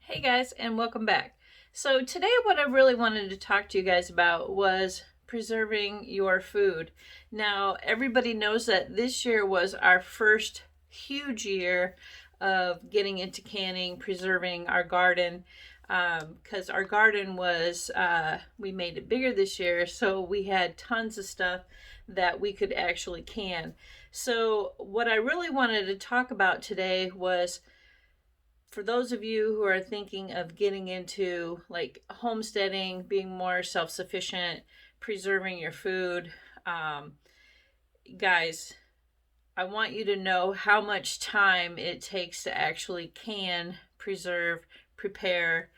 Hey guys, and welcome back. So, today, what I really wanted to talk to you guys about was preserving your food. Now, everybody knows that this year was our first huge year of getting into canning, preserving our garden, because our garden was, we made it bigger this year, so we had tons of stuff that we could actually can. So, what I really wanted to talk about today was for those of you who are thinking of getting into like homesteading, being more self sufficient, preserving your food, um, guys, I want you to know how much time it takes to actually can, preserve, prepare.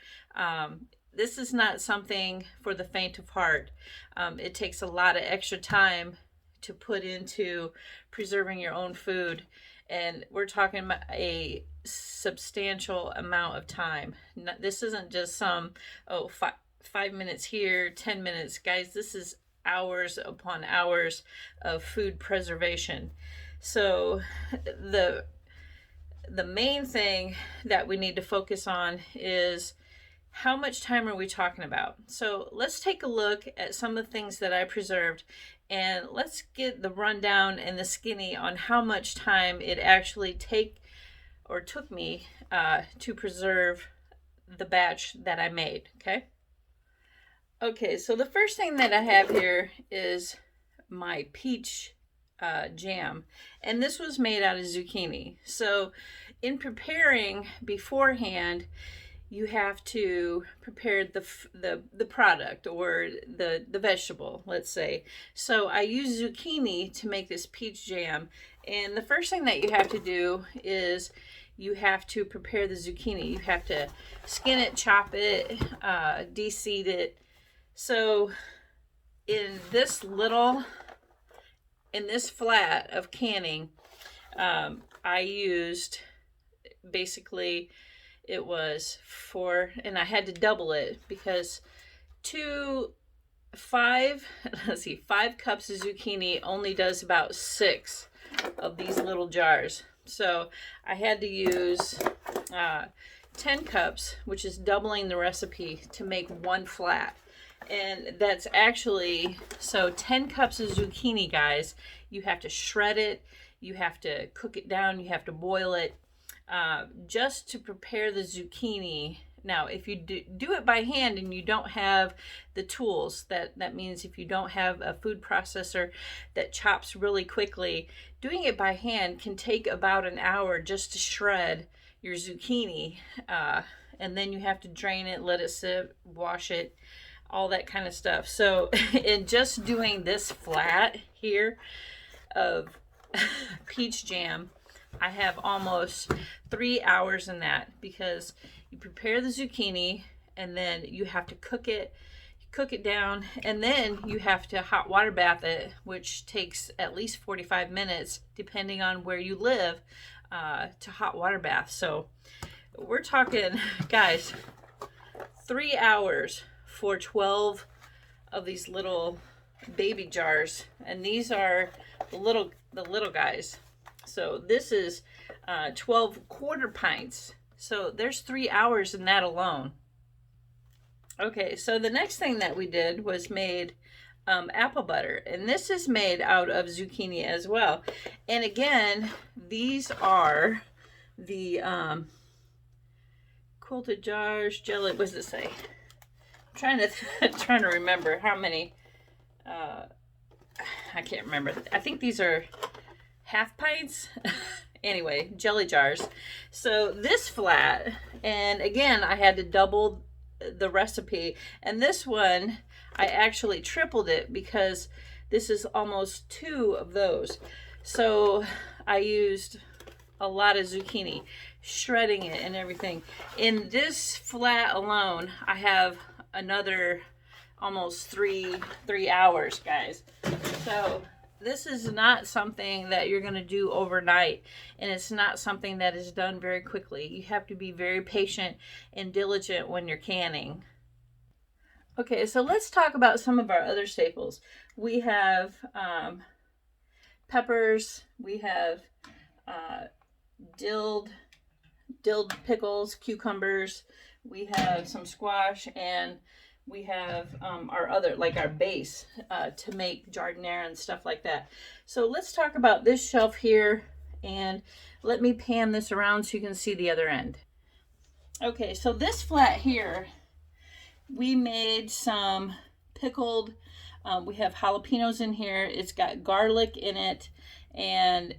This is not something for the faint of heart. It takes a lot of extra time to put into preserving your own food. And we're talking about a substantial amount of time. This isn't just some, 5 minutes here, 10 minutes. Guys, this is hours upon hours of food preservation. So the the main thing that we need to focus on is how much time are we talking about? So let's take a look at some of the things that I preserved and let's get the rundown and the skinny on how much time it actually took me to preserve the batch that I made. Okay, so the first thing that I have here is my peach jam, and this was made out of zucchini. So in preparing beforehand, you have to prepare the product or the vegetable, let's say. So I use zucchini to make this peach jam, and the first thing that you have to do is you have to prepare the zucchini. You have to skin it, chop it, de-seed it. So in this flat of canning, I used basically it was four, and I had to double it because five, let's see, 5 cups of zucchini only does about 6 of these little jars. So I had to use 10 cups, which is doubling the recipe to make one flat. And that's actually, so 10 cups of zucchini, guys. You have to shred it, you have to cook it down, you have to boil it, just to prepare the zucchini. Now, if you do it by hand and you don't have the tools, that means if you don't have a food processor that chops really quickly, doing it by hand can take about an hour just to shred your zucchini. And then you have to drain it, let it sit, wash it, all that kind of stuff. So in just doing this flat here of peach jam, I have almost 3 hours in that, because you prepare the zucchini and then you have to cook it down, and then you have to hot water bath it, which takes at least 45 minutes depending on where you live, to hot water bath. So we're talking, guys, 3 hours for 12 of these little baby jars, and these are the little guys. So this is 12 quarter pints. So there's 3 hours in that alone. Okay, so the next thing that we did was made apple butter, and this is made out of zucchini as well. And again, these are the quilted jars, jelly. What does it say? I'm trying to remember how many. I can't remember. I think these are half pints. Anyway, jelly jars. So this flat, and again, I had to double the recipe, and this one I actually tripled it because this is almost 2 of those. So I used a lot of zucchini, shredding it and everything. In this flat alone, I have another almost three hours, guys. So this is not something that you're going to do overnight, and it's not something that is done very quickly. You have to be very patient and diligent when you're canning. Okay, so let's talk about some of our other staples. We have peppers, we have dilled pickles, cucumbers, we have some squash, and we have our other, like our base to make jardinera and stuff like that. So let's talk about this shelf here, and let me pan this around so you can see the other end. Okay, so this flat here, we made some pickled, we have jalapenos in here. It's got garlic in it, and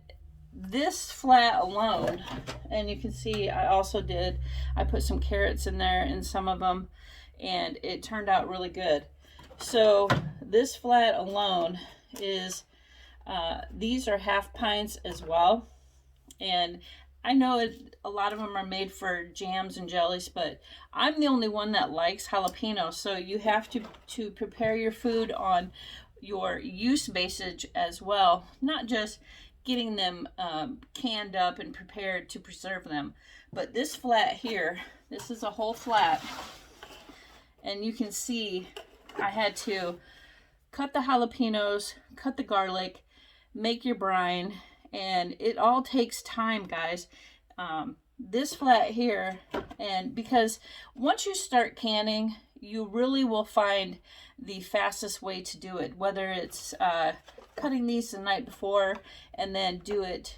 this flat alone, and you can see I put some carrots in there in some of them, and it turned out really good. So this flat alone is, these are half pints as well. And I know a lot of them are made for jams and jellies, but I'm the only one that likes jalapeno. So you have to prepare your food on your use basis as well, not just getting them canned up and prepared to preserve them. But this flat here, this is a whole flat, and you can see I had to cut the jalapenos, cut the garlic, make your brine, and it all takes time, guys. This flat here, and because once you start canning, you really will find the fastest way to do it, whether it's cutting these the night before and then do it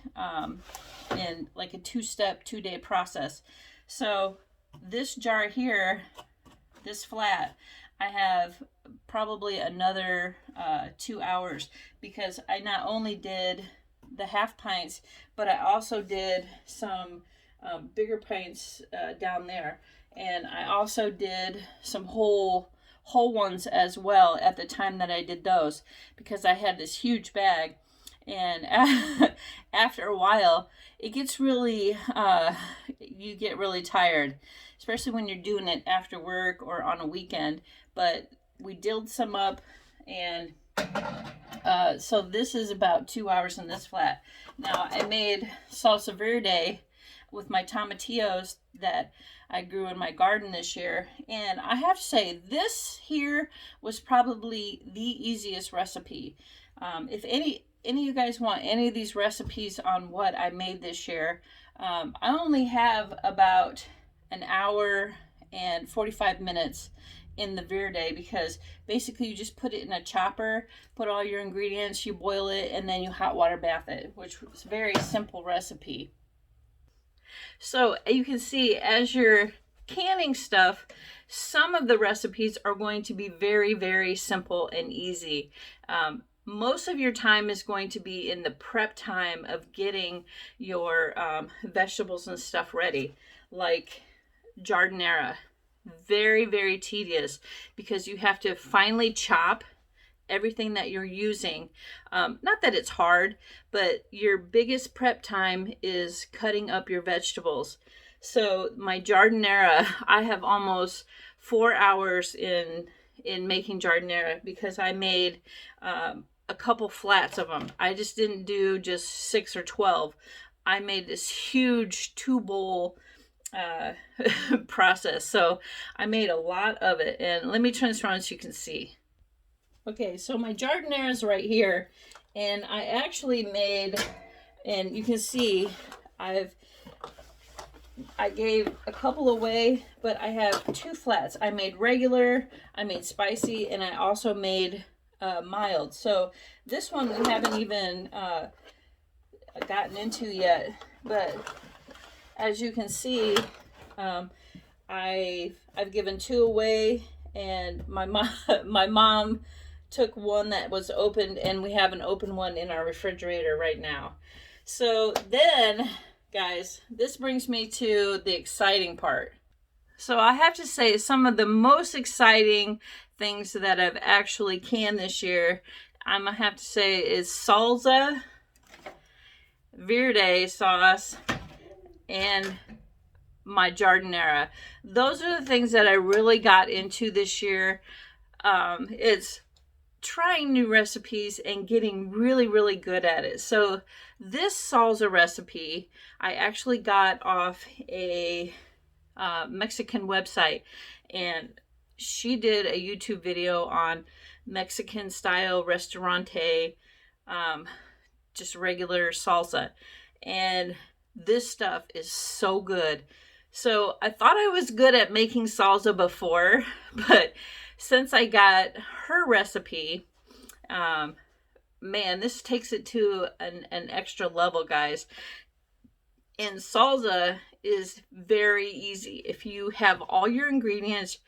in like a two-step, 2-day process. So this jar here, this flat, I have probably another 2 hours, because I not only did the half pints, but I also did some bigger pints down there, and I also did some whole ones as well at the time that I did those, because I had this huge bag. And after a while, it gets really, you get really tired, especially when you're doing it after work or on a weekend. But we dilled some up, and so this is about 2 hours in this flat. Now, I made salsa verde with my tomatillos that I grew in my garden this year. And I have to say, this here was probably the easiest recipe. If any of you guys want any of these recipes on what I made this year, I only have about an hour and 45 minutes in the verde, because basically you just put it in a chopper, put all your ingredients, you boil it, and then you hot water bath it, which was a very simple recipe. So you can see, as you're canning stuff, some of the recipes are going to be very, very simple and easy. Most of your time is going to be in the prep time of getting your vegetables and stuff ready, like jardinera. Very, very tedious, because you have to finely chop everything that you're using. Not that it's hard, but your biggest prep time is cutting up your vegetables. So my jardinera, I have almost 4 hours in making jardinera, because I made a couple flats of them. I just didn't do just 6 or 12. I made this huge 2-bowl process. So I made a lot of it, and let me turn this around so you can see. Okay, so my jardinera is right here, and I actually made, and you can see I gave a couple away, but I have 2 flats. I made regular, I made spicy, and I also made mild. So this one we haven't even gotten into yet, but as you can see, I've given 2 away, and my mom took one that was opened, and we have an open one in our refrigerator right now. So then, guys, this brings me to the exciting part. So I have to say, some of the most exciting things that I've actually canned this year, I'm gonna have to say, is salsa verde sauce and my jardinera. Those are the things that I really got into this year. It's trying new recipes and getting really, really good at it. So this salsa recipe I actually got off a Mexican website, and she did a YouTube video on Mexican style restaurante, just regular salsa, and this stuff is so good. So I thought I was good at making salsa before, but since I got her recipe, um, man, this takes it to an extra level, guys. And salsa is very easy. If you have all your ingredients,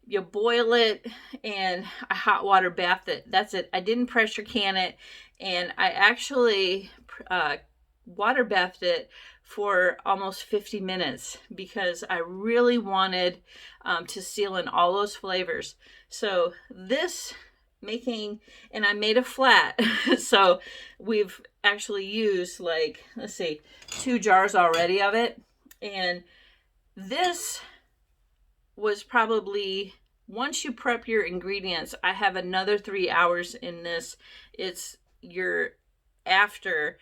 you boil it and I hot water bath it. That's it. I didn't pressure can it, and I actually water bathed it for almost 50 minutes because I really wanted to seal in all those flavors. So this making, and I made a flat. So we've actually used, like, let's see, 2 jars already of it. And this was probably, once you prep your ingredients, I have another 3 hours in this. It's your, after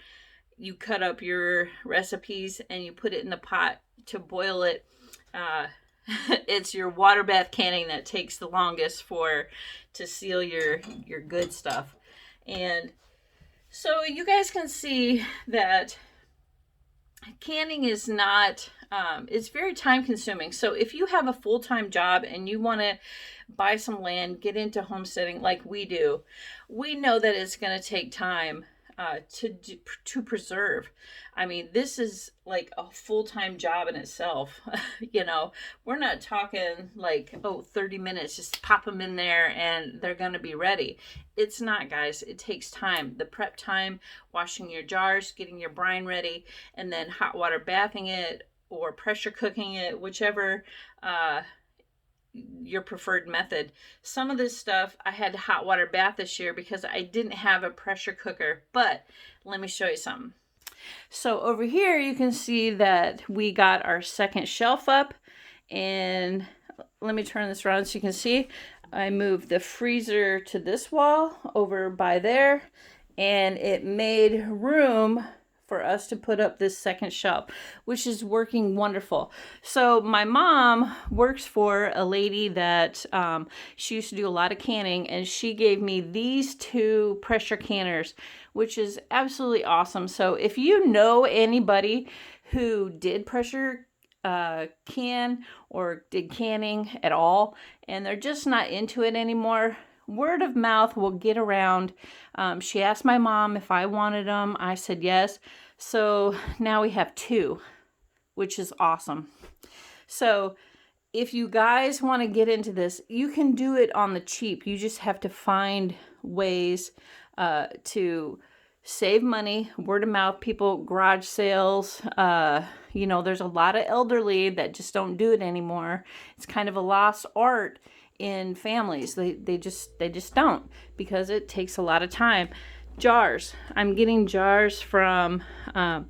you cut up your recipes and you put it in the pot to boil it, it's your water bath canning that takes the longest to seal your good stuff. And so you guys can see that canning is not, it's very time consuming. So if you have a full-time job and you want to buy some land, get into homesteading like we do, we know that it's going to take time to preserve. I mean, this is like a full-time job in itself. You know, we're not talking like, 30 minutes, just pop them in there and they're going to be ready. It's not, guys. It takes time. The prep time, washing your jars, getting your brine ready, and then hot water bathing it or pressure cooking it, whichever your preferred method. Some of this stuff I had to hot water bath this year because I didn't have a pressure cooker, but let me show you something. So over here you can see that we got our second shelf up, and let me turn this around so you can see. I moved the freezer to this wall over by there, and it made room for us to put up this second shelf, which is working wonderful. So my mom works for a lady that she used to do a lot of canning, and she gave me these 2 pressure canners, which is absolutely awesome. So if you know anybody who did pressure can or did canning at all and they're just not into it anymore, word of mouth will get around. She asked my mom if I wanted them. I said yes. So now we have 2, which is awesome. So if you guys want to get into this, you can do it on the cheap. You just have to find ways to save money, word of mouth, people, garage sales. You know, there's a lot of elderly that just don't do it anymore. It's kind of a lost art in families. They just don't, because it takes a lot of time. Jars. I'm getting jars from a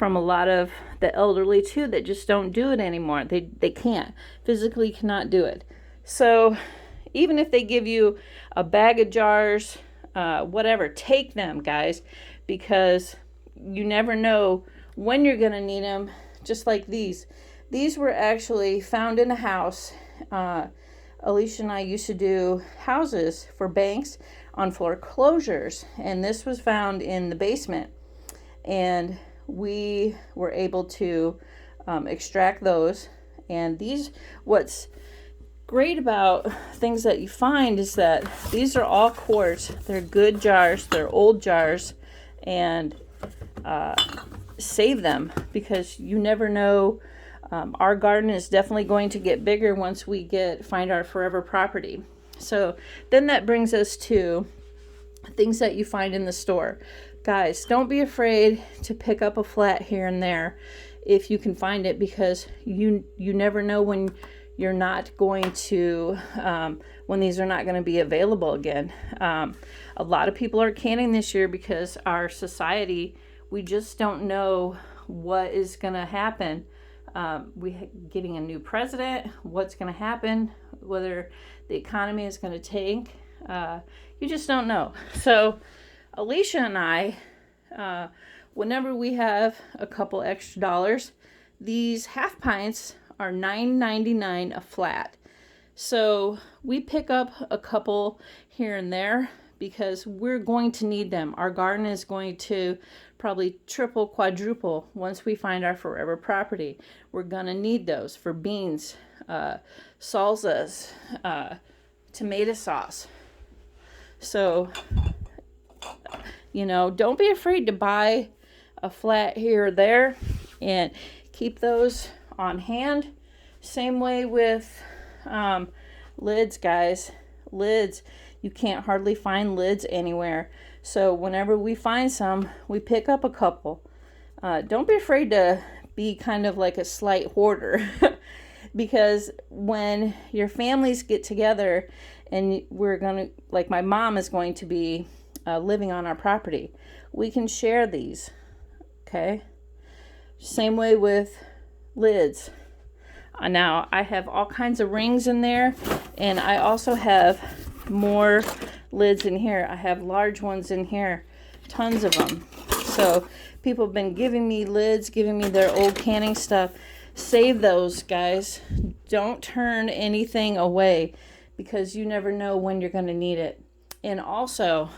lot of the elderly too that just don't do it anymore. They can't, physically cannot do it. So even if they give you a bag of jars, whatever, take them, guys, because you never know when you're going to need them. Just like these. These were actually found in a house. Alicia and I used to do houses for banks on foreclosures, and this was found in the basement, and we were able to extract those. And these, what's great about things that you find is that these are all quartz. They're good jars, they're old jars, and save them, because you never know. Our garden is definitely going to get bigger once we find our forever property. So then that brings us to things that you find in the store. Guys, don't be afraid to pick up a flat here and there if you can find it, because you never know when you're not going to, when these are not going to be available again. A lot of people are canning this year because our society, we just don't know what is going to happen. We getting a new president, what's going to happen, whether the economy is going to tank. You just don't know. So Alicia and I, whenever we have a couple extra dollars, these half pints are $9.99 a flat. So we pick up a couple here and there because we're going to need them. Our garden is going to probably triple, quadruple once we find our forever property. We're going to need those for beans, salsas, tomato sauce. So, you know, don't be afraid to buy a flat here or there and keep those on hand. Same way with lids, guys. Lids. You can't hardly find lids anywhere. So whenever we find some, we pick up a couple. Don't be afraid to be kind of like a slight hoarder. Because when your families get together and we're going to, like my mom is going to be living on our property, we can share these. Okay? Same way with lids. Now, I have all kinds of rings in there, and I also have more lids in here. I have large ones in here, tons of them. So people have been giving me lids, giving me their old canning stuff. Save those, guys. Don't turn anything away, because you never know when you're going to need it. And also,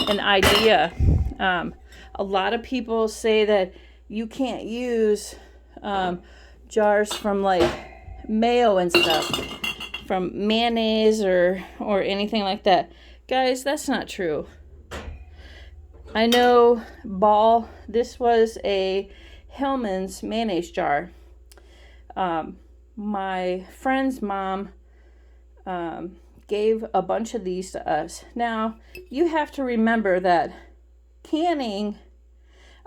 an idea. A lot of people say that you can't use jars from like mayo and stuff, from mayonnaise or anything like that. Guys, that's not true. I know this was a Hellmann's mayonnaise jar. My friend's mom gave a bunch of these to us. Now, you have to remember that canning,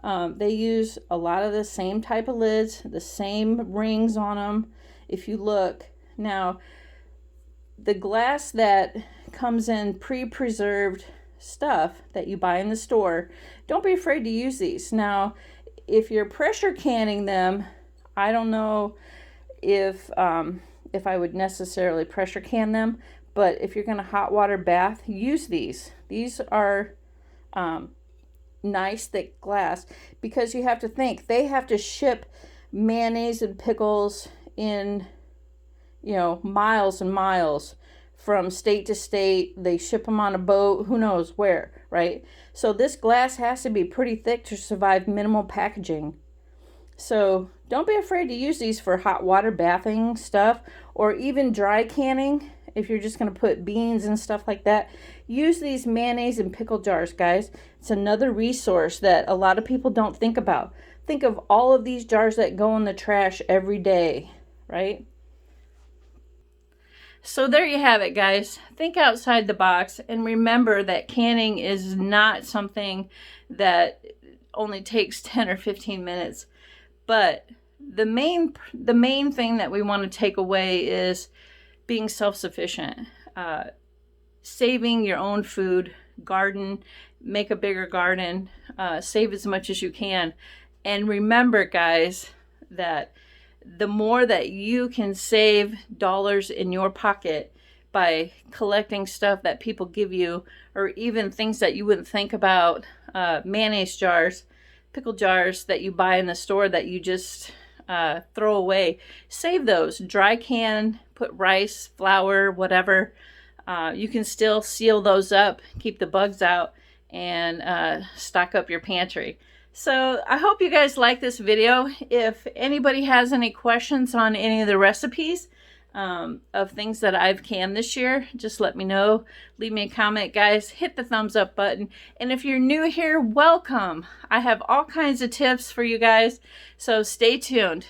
they use a lot of the same type of lids, the same rings on them. If you look, now, the glass that comes in pre-preserved stuff that you buy in the store, don't be afraid to use these. Now, if you're pressure canning them, I don't know if I would necessarily pressure can them, but if you're going to hot water bath, use these. These are nice thick glass, because you have to think they have to ship mayonnaise and pickles in, you know, miles and miles from state to state. They ship them on a boat, who knows where, right? So this glass has to be pretty thick to survive minimal packaging. So don't be afraid to use these for hot water bathing stuff, or even dry canning. If you're just going to put beans and stuff like that, use these mayonnaise and pickle jars, guys. It's another resource that a lot of people don't think about. Think of all of these jars that go in the trash every day, right? So there you have it, guys. Think outside the box, and remember that canning is not something that only takes 10 or 15 minutes. But the main thing that we want to take away is being self-sufficient, saving your own food, garden, make a bigger garden, save as much as you can. And remember, guys, that the more that you can save dollars in your pocket by collecting stuff that people give you, or even things that you wouldn't think about, mayonnaise jars, pickle jars that you buy in the store that you just throw away, save those. Dry can, put rice, flour, whatever. You can still seal those up, keep the bugs out, and stock up your pantry. So I hope you guys like this video. If anybody has any questions on any of the recipes of things that I've canned this year, just let me know. Leave me a comment, guys. Hit the thumbs up button. And if you're new here, welcome. I have all kinds of tips for you guys, so stay tuned.